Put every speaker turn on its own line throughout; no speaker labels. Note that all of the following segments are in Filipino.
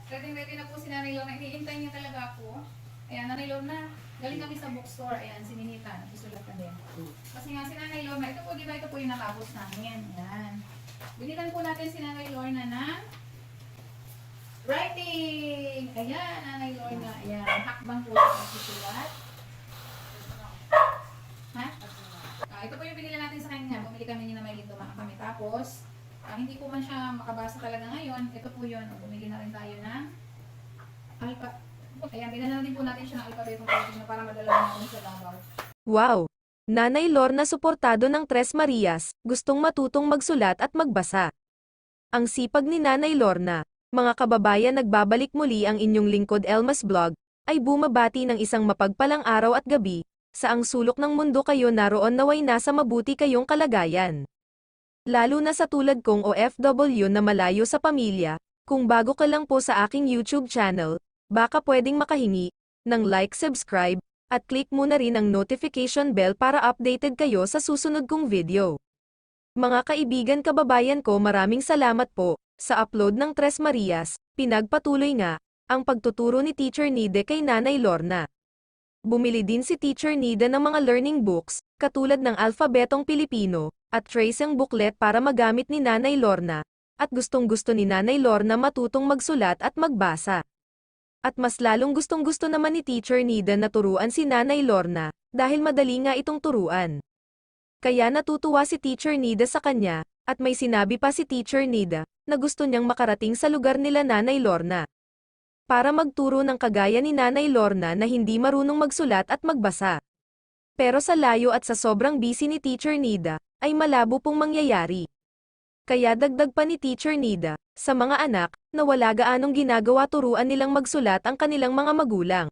Ready na po si Nanay Lorna. Hinihintay niya talaga ako. Ayan, Nanay Lorna. Galing kami sa bookstore. Ayan, si Ninita. Nagsusulat na din. Kasi nga si Nanay Lorna, ito po, di ba, ito po yung natapos namin. Ayan. Binilan po natin si Nanay Lorna ng writing. Ayan, Nanay Lorna. Ayan, hakbang po sa pagsusulat. Ha? Ito po yung binili natin sa kanya. Bumili kami ni na may litumahan kami. Tapos, hindi po man siya makabasa talaga ngayon. Ito po yun. Bumili na rin tayo ng alpha. Ayan, binala din po natin siya ng alphabetong Pilipino para madala natin sa Davao.
Wow! Nanay Lorna suportado ng Tres Marias, gustong matutong magsulat at magbasa. Ang sipag ni Nanay Lorna. Mga kababayan, nagbabalik muli ang inyong lingkod Elmas Vlog, ay bumabati ng isang mapagpalang araw at gabi, sa ang sulok ng mundo kayo naroon naway nasa mabuti kayong kalagayan. Lalo na sa tulad kong OFW na malayo sa pamilya, kung bago ka lang po sa aking YouTube channel, baka pwedeng makahingi ng like, subscribe, at click mo na rin ang notification bell para updated kayo sa susunod kong video. Mga kaibigan kababayan ko, maraming salamat po sa upload ng Tres Marias. Pinagpatuloy nga ang pagtuturo ni Teacher Nida kay Nanay Lorna. Bumili din si Teacher Nida ng mga learning books, katulad ng alphabetong Pilipino, at tracing booklet para magamit ni Nanay Lorna, at gustong-gusto ni Nanay Lorna matutong magsulat at magbasa. At mas lalong gustong-gusto naman ni Teacher Nida na turuan si Nanay Lorna, dahil madali nga itong turuan. Kaya natutuwa si Teacher Nida sa kanya, at may sinabi pa si Teacher Nida, na gusto niyang makarating sa lugar nila Nanay Lorna. Para magturo ng kagaya ni Nanay Lorna na hindi marunong magsulat at magbasa. Pero sa layo at sa sobrang busy ni Teacher Nida, ay malabo pong mangyayari. Kaya dagdag pa ni Teacher Nida, sa mga anak, na wala gaanong ginagawa turuan nilang magsulat ang kanilang mga magulang.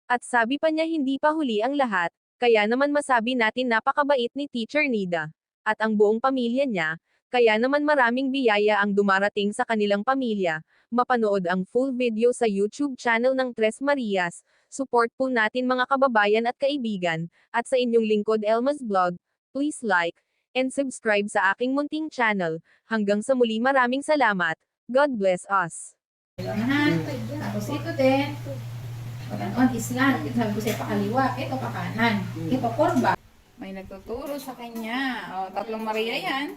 At sabi pa niya hindi pa huli ang lahat, kaya naman masabi natin napakabait ni Teacher Nida. At ang buong pamilya niya, kaya naman maraming biyaya ang dumarating sa kanilang pamilya. Mapanood ang full video sa YouTube channel ng Tres Marias. Support po natin mga kababayan at kaibigan, at sa inyong lingkod Elmas Vlog, please like and subscribe sa aking munting channel. Hanggang sa muli, maraming salamat. God bless us.
Ha? Tapos ito din. Pag-anon, Islam. Ito sabi ko sa'yo pakaliwa. Ito pakanan. Ito korba. May nagtuturo sa kanya. O, tatlong Maria yan.